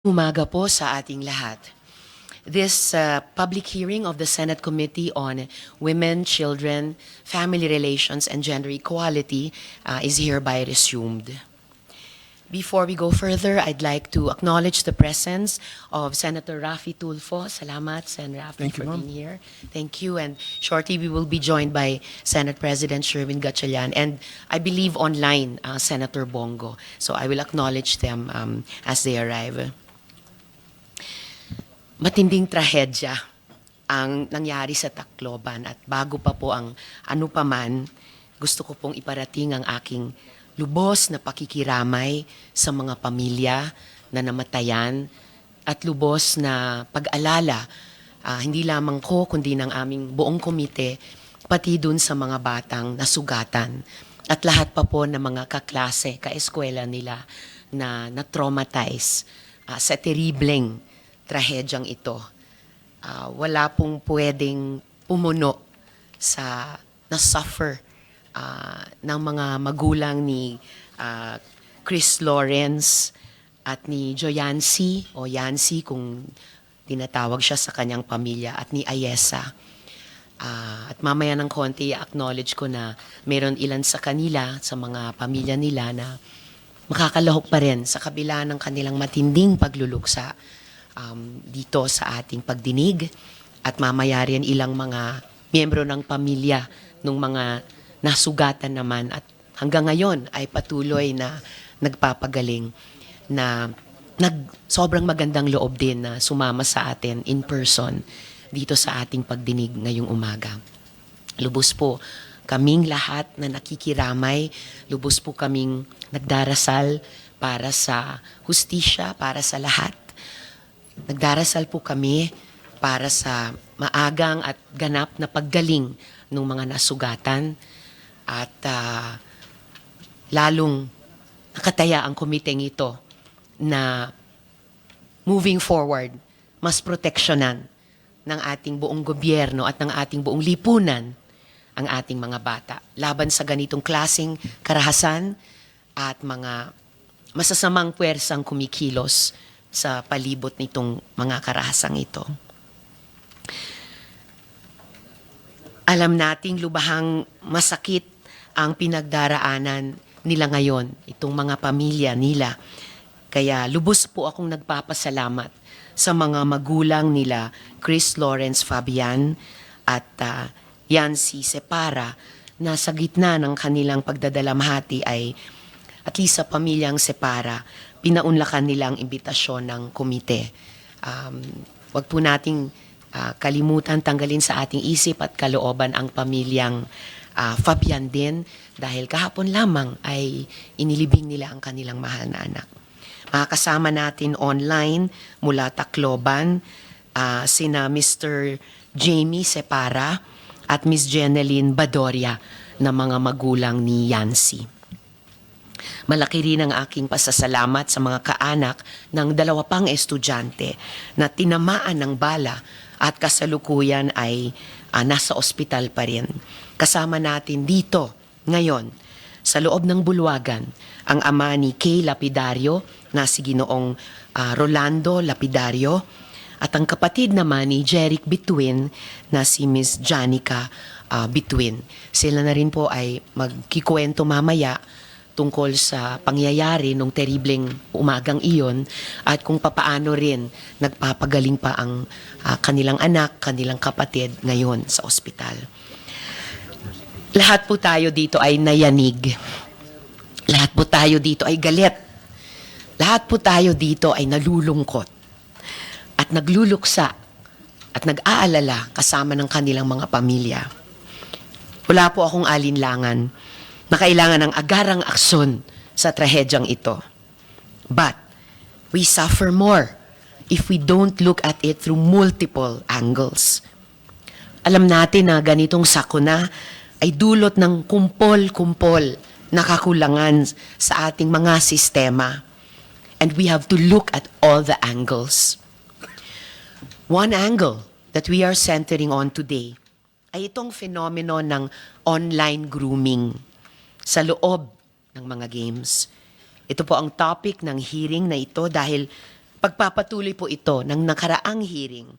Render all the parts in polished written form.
Umaga po sa ating lahat. This public hearing of the Senate Committee on Women, Children, Family Relations, and Gender Equality is hereby resumed. Before we go further, I'd like to acknowledge the presence of Senator Raffy Tulfo. Salamat, Sen. Raffy, Thank you, for ma'am. being here. Thank you. And shortly, we will be joined by Senate President Sherwin Gatchalian and I believe online, Senator Bongo. So I will acknowledge them as they arrive. Matinding trahedya ang nangyari sa Tacloban at bago pa po ang ano paman, gusto ko pong iparating ang aking lubos na pakikiramay sa mga pamilya na namatayan at lubos na pag-alala, hindi lamang ko kundi ng aming buong komite, pati dun sa mga batang nasugatan at lahat pa po ng mga kaklase, kaeskwela nila na na-traumatize sa terribleng trahedyang ito. Wala pong pwedeng pumuno sa na-suffer ng mga magulang ni Chris Lawrence at ni Joyancy o Yancy kung tinatawag siya sa kanyang pamilya at ni Ayesa. At mamaya ng konti, acknowledge ko na meron ilan sa kanila, sa mga pamilya nila na makakalahok pa rin sa kabila ng kanilang matinding pagluluksa dito sa ating pagdinig at mamaya rin ilang mga miyembro ng pamilya ng mga nasugatan naman at hanggang ngayon ay patuloy na nagpapagaling na sobrang magandang loob din na sumama sa atin in person dito sa ating pagdinig ngayong umaga. Lubos po kaming lahat na nakikiramay, lubos po kaming nagdarasal para sa hustisya, para sa lahat. Nagdarasal po kami para sa maagang at ganap na paggaling ng mga nasugatan at lalong nakataya ang komiteng ito na moving forward, mas proteksyonan ng ating buong gobyerno at ng ating buong lipunan ang ating mga bata laban sa ganitong klaseng karahasan at mga masasamang puwersang kumikilos sa palibot nitong mga karahasang ito. Alam nating lubhang masakit ang pinagdaraanan nila ngayon, itong mga pamilya nila. Kaya lubos po akong nagpapasalamat sa mga magulang nila Chris Lawrence Fabian at Yancy Separa na sa gitna ng kanilang pagdadalamhati ay at least sa pamilyang Separa, pinaunlakan nilang imbitasyon ng komite. Wag po nating kalimutan, tanggalin sa ating isip at kalooban ang pamilyang Fabian din dahil kahapon lamang ay inilibing nila ang kanilang mahal na anak. Makakasama natin online mula Tacloban sina Mr. Jamie Separa at Miss Jeneline Badoria na mga magulang ni Yancy. Malaki rin ang aking pasasalamat sa mga kaanak ng dalawa pang estudyante na tinamaan ng bala at kasalukuyan ay nasa ospital pa rin. Kasama natin dito ngayon sa loob ng bulwagan ang ama ni Kay Lapidario na si Ginoong Rolando Lapidario at ang kapatid naman ni Jeric Bituin na si Miss Janica Bituin. Sila na rin po ay magkikwento mamaya tungkol sa pangyayari nung terribleng umagang iyon at kung papaano rin nagpapagaling pa ang kanilang anak, kanilang kapatid ngayon sa ospital. Lahat po tayo dito ay nayanig. Lahat po tayo dito ay galit. Lahat po tayo dito ay nalulungkot at nagluluksa at nag-aalala kasama ng kanilang mga pamilya. Wala po akong alinlangan na kailangan ng agarang aksyon sa trahedyang ito. But we suffer more if we don't look at it through multiple angles. Alam natin na ganitong sakuna ay dulot ng kumpol-kumpol na kakulangan sa ating mga sistema. And we have to look at all the angles. One angle that we are centering on today ay itong phenomenon ng online grooming sa loob ng mga games. Ito po ang topic ng hearing na ito dahil Pagpapatuloy po ito ng nakaraang hearing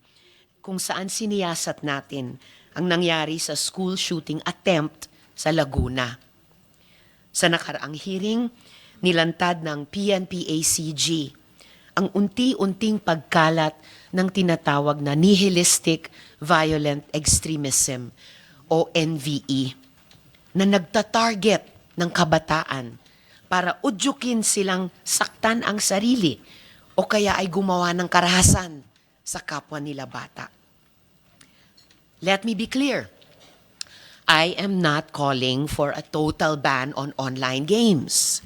kung saan siniyasat natin ang nangyari sa school shooting attempt sa Laguna. Sa nakaraang hearing, nilantad ng PNP-ACG ang unti-unting pagkalat ng tinatawag na nihilistic violent extremism o NVE na nagtatarget ng kabataan para udyukin silang saktan ang sarili o kaya ay gumawa ng karahasan sa kapwa nila bata. Let me be clear. I am not calling for a total ban on online games.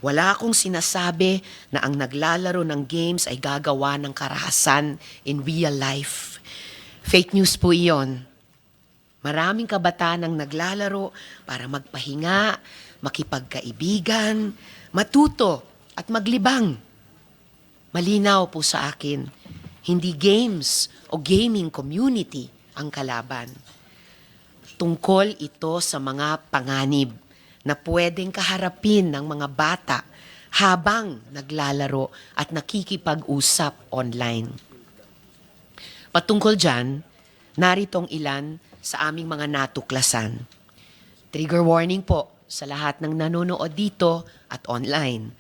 Wala akong sinasabi na ang naglalaro ng games ay gagawa ng karahasan in real life. Fake news po iyon. Maraming kabataan ang naglalaro para magpahinga, makipagkaibigan, matuto at maglibang. Malinaw po sa akin, hindi games o gaming community ang kalaban. Tungkol ito sa mga panganib na pwedeng kaharapin ng mga bata habang naglalaro at nakikipag-usap online. Patungkol dyan, naritong ilan sa aming mga natuklasan. Trigger warning po sa lahat ng nanonood dito at online.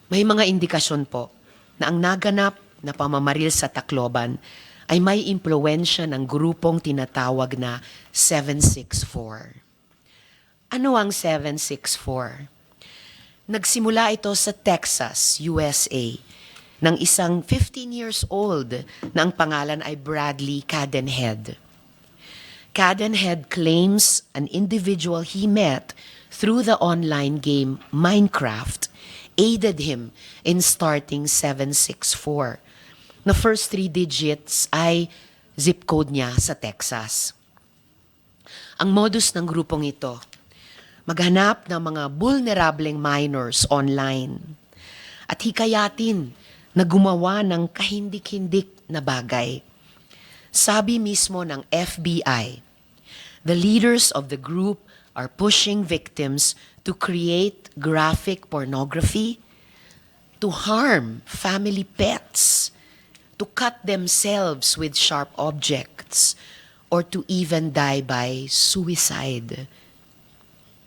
May mga indikasyon po na ang naganap na pamamaril sa Tacloban ay may impluwensya ng grupong tinatawag na 764. Ano ang 764? Nagsimula ito sa Texas, USA, ng isang 15 years old na ang pangalan ay Bradley Cadenhead. Cadenhead claims an individual he met through the online game Minecraft aided him in starting 764. The first 3 digits ay zip code niya sa Texas. Ang modus ng grupong ito, maghanap ng mga vulnerableng minors online at hikayatin na gumawa ng kahindik-hindik na bagay. Sabi mismo ng FBI, the leaders of the group are pushing victims to create graphic pornography, to harm family pets, to cut themselves with sharp objects, or to even die by suicide.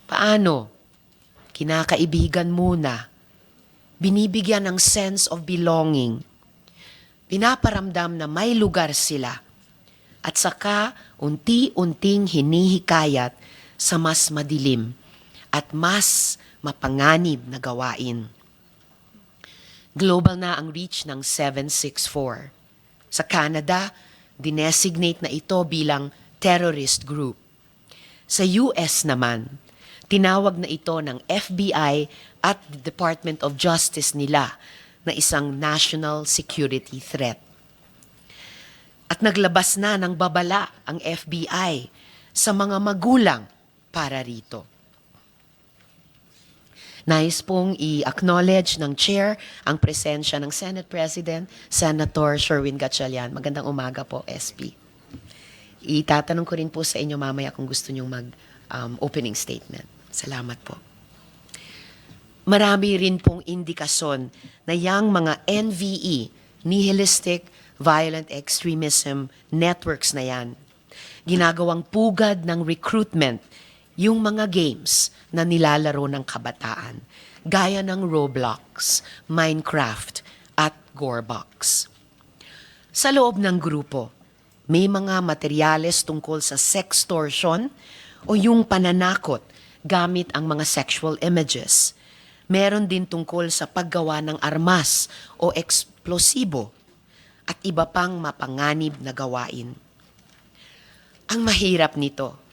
Paano? Kinakaibigan muna. Binibigyan ng sense of belonging. Pinaparamdam na may lugar sila. At saka unti-unting hinihikayat sa mas madilim at mas mapanganib na gawain. Global na ang reach ng 764. Sa Canada, dinesignate na ito bilang terrorist group. Sa US naman, tinawag na ito ng FBI at the Department of Justice nila na isang national security threat. At naglabas na ng babala ang FBI sa mga magulang para rito. Nais pong i-acknowledge ng Chair ang presensya ng Senate President, Senator Sherwin Gatchalian. Magandang umaga po, SP. Itatanong ko rin po sa inyo mamaya kung gusto nyong mag-opening statement. Salamat po. Marami rin pong indikasyon na yang mga NVE, nihilistic violent extremism networks na yan, ginagawang pugad ng recruitment yung mga games na nilalaro ng kabataan, gaya ng Roblox, Minecraft, at Gorebox. Sa loob ng grupo, may mga materyales tungkol sa sextortion o yung pananakot gamit ang mga sexual images. Meron din tungkol sa paggawa ng armas o eksplosibo at iba pang mapanganib na gawain. Ang mahirap nito,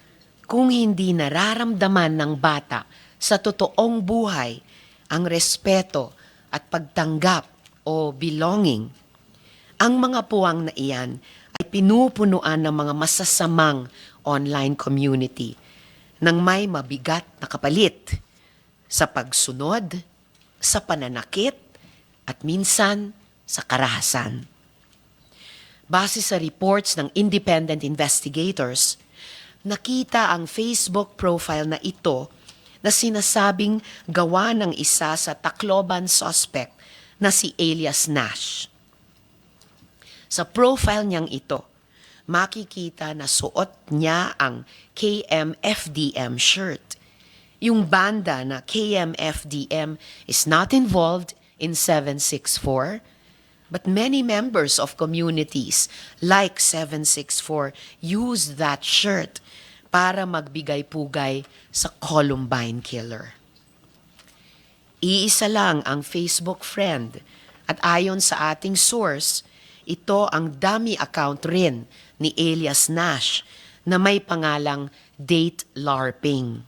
kung hindi nararamdaman ng bata sa totoong buhay ang respeto at pagtanggap o belonging, ang mga puwang na iyan ay pinupunuan ng mga masasamang online community nang may mabigat na kapalit sa pagsunod, sa pananakit, at minsan sa karahasan. Base sa reports ng independent investigators, nakita ang Facebook profile na ito na sinasabing gawa ng isa sa Tacloban suspect na si Elias Nash. Sa profile niyang ito, makikita na suot niya ang KMFDM shirt. Yung banda na KMFDM is not involved in 764, but many members of communities like 764 use that shirt para magbigay-pugay sa Columbine killer. Iisa lang ang Facebook friend at ayon sa ating source, ito ang dummy account rin ni Elias Nash na may pangalang Date LARPing.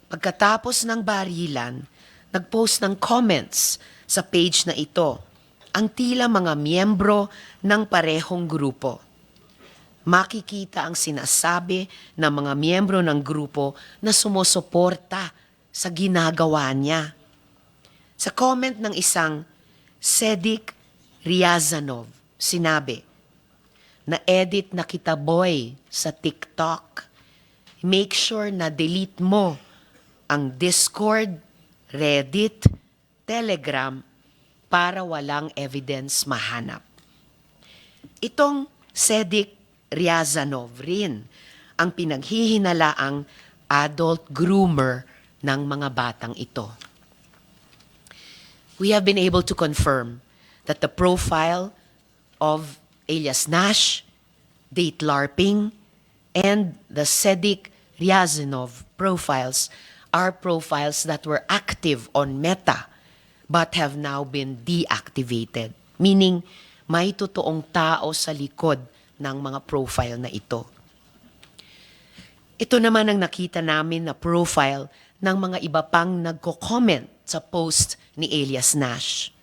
Pagkatapos ng barilan, nagpost ng comments sa page na ito ang tila mga miyembro ng parehong grupo. Makikita ang sinasabi ng mga miyembro ng grupo na sumusuporta sa ginagawa niya. Sa comment ng isang Sedik Riazanov, sinabi, "Na-edit na kita boy sa TikTok. Make sure na delete mo ang Discord, Reddit, Telegram para walang evidence mahanap." Itong Sedik Riazanov rin ang pinaghihinalaang adult groomer ng mga batang ito. We have been able to confirm that the profile of Elias Nash, Date LARPing, and the Sedik Riazanov profiles are profiles that were active on Meta but have now been deactivated. Meaning, may totoong tao sa likod ng mga profile na ito. Ito naman ang nakita namin na profile ng mga iba pang nagko-comment sa post ni Elias Nash.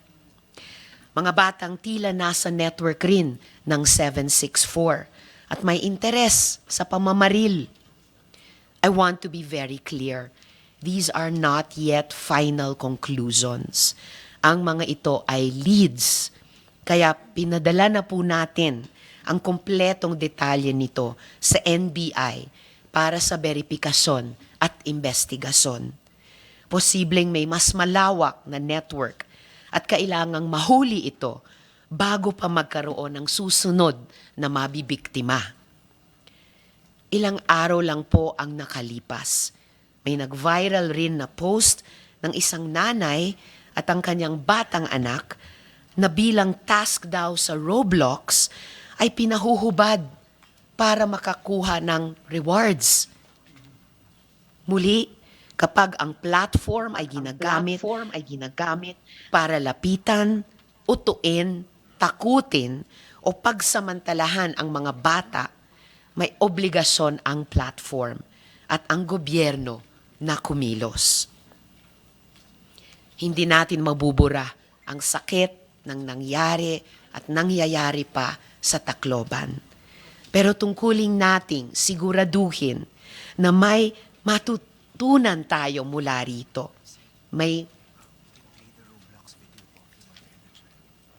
Mga batang tila nasa network rin ng 764 at may interes sa pamamaril. I want to be very clear. These are not yet final conclusions. Ang mga ito ay leads. Kaya pinadala na po natin ang kumpletong detalye nito sa NBI para sa beripikasyon at investigasyon. Posibleng may mas malawak na network at kailangang mahuli ito bago pa magkaroon ng susunod na mabibiktima. Ilang araw lang po ang nakalipas. May nag-viral rin na post ng isang nanay at ang kanyang batang anak na bilang task daw sa Roblox ay pinahuhubad para makakuha ng rewards. Muli, kapag ang platform ay ginagamit para lapitan, utuin, takutin o pagsamantalahan ang mga bata, may obligasyon ang platform at ang gobyerno na kumilos. Hindi natin mabubura ang sakit ng nangyari at nangyayari pa sa Tacloban. Pero tungkulin nating siguraduhin na may matutunan tayo mula rito.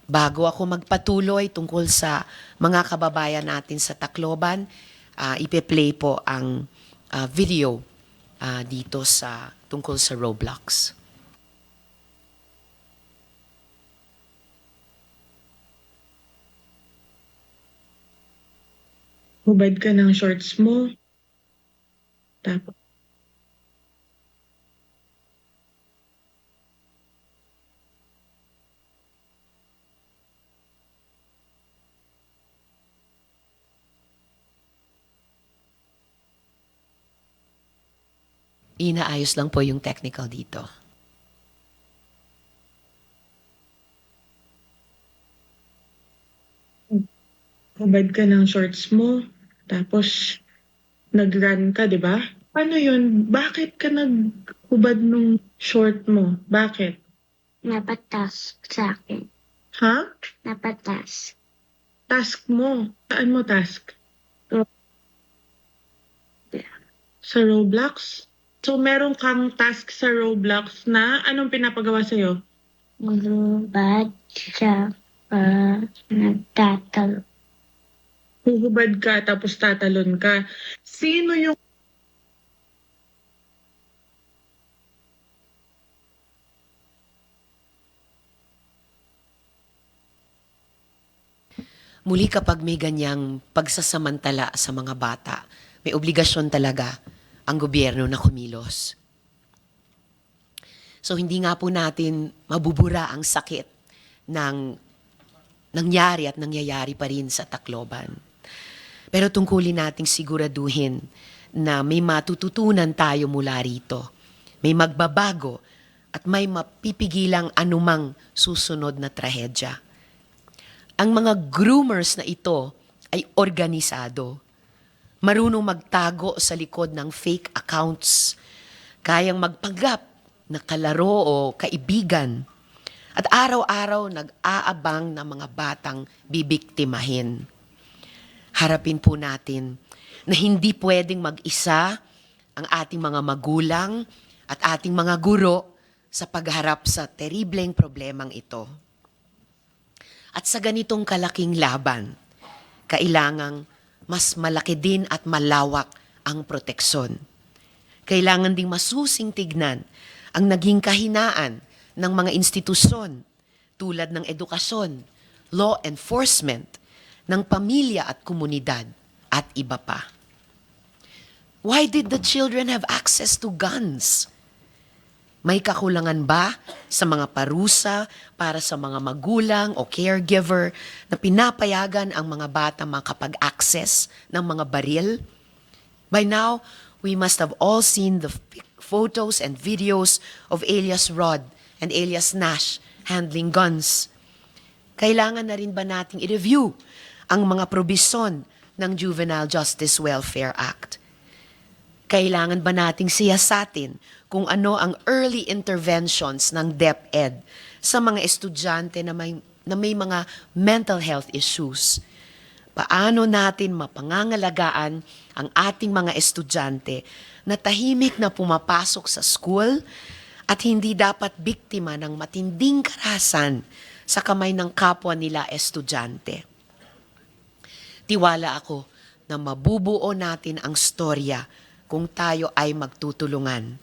Bago ako magpatuloy tungkol sa mga kababayan natin sa Tacloban, ipe-play po ang video dito sa tungkol sa Roblox. Hubad ka ng shorts mo. Tapos, Inaayos lang po yung technical dito. hubad ka ng shorts mo. Tapos, nag-run ka, di ba? Paano yun? Bakit ka naghubad nung short mo? Bakit? Napatas sa akin. Ha? Napatas. Task mo. Saan mo task? Sa Roblox? So, meron kang task sa Roblox na anong pinapagawa sa'yo? Maghubad siya nagtatalo. Huhubad ka tapos tatalon ka. Sino yung Muli kapag may ganyang pagsasamantala sa mga bata, may obligasyon talaga ang gobyerno na kumilos. So hindi nga po natin mabubura ang sakit ng nangyari at nangyayari pa rin sa Tacloban. Pero tungkulin nating siguraduhin na may matututunan tayo mula rito. May magbabago at may mapipigilang anumang susunod na trahedya. Ang mga groomers na ito ay organisado. Marunong magtago sa likod ng fake accounts. Kayang magpanggap na kalaro o kaibigan. At araw-araw nag-aabang ng mga batang bibiktimahin. Harapin po natin na hindi pwedeng mag-isa ang ating mga magulang at ating mga guro sa pagharap sa teribleng problemang ito. At sa ganitong kalaking laban, kailangang mas malaki din at malawak ang proteksyon. Kailangan ding masusing tignan ang naging kahinaan ng mga institusyon tulad ng edukasyon, law enforcement, ng pamilya at komunidad at iba pa. Why did the children have access to guns? May kakulangan ba sa mga parusa para sa mga magulang o caregiver na pinapayagan ang mga bata makapag-access ng mga baril? By now, we must have all seen the photos and videos of Elias Rod and Elias Nash handling guns. Kailangan na rin ba nating i-review ang mga probisyon ng Juvenile Justice Welfare Act? Kailangan ba nating siyasatin kung ano ang early interventions ng DepEd sa mga estudyante na may mga mental health issues? Paano natin mapangangalagaan ang ating mga estudyante na tahimik na pumapasok sa school at hindi dapat biktima ng matinding karahasan sa kamay ng kapwa nila estudyante? Tiwala ako na mabubuo natin ang storya kung tayo ay magtutulungan.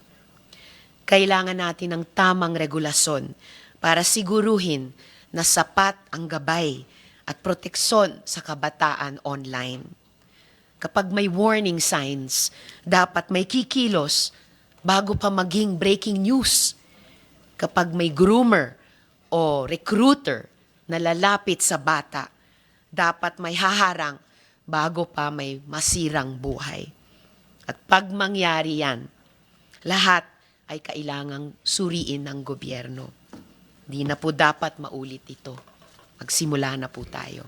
Kailangan natin ng tamang regulasyon para siguruhin na sapat ang gabay at proteksyon sa kabataan online. Kapag may warning signs, dapat may kikilos bago pa maging breaking news. Kapag may groomer o recruiter na lalapit sa bata, dapat may haharang bago pa may masirang buhay. At pag mangyari yan, lahat ay kailangang suriin ng gobyerno. Di na po dapat maulit ito. Magsimula na po tayo.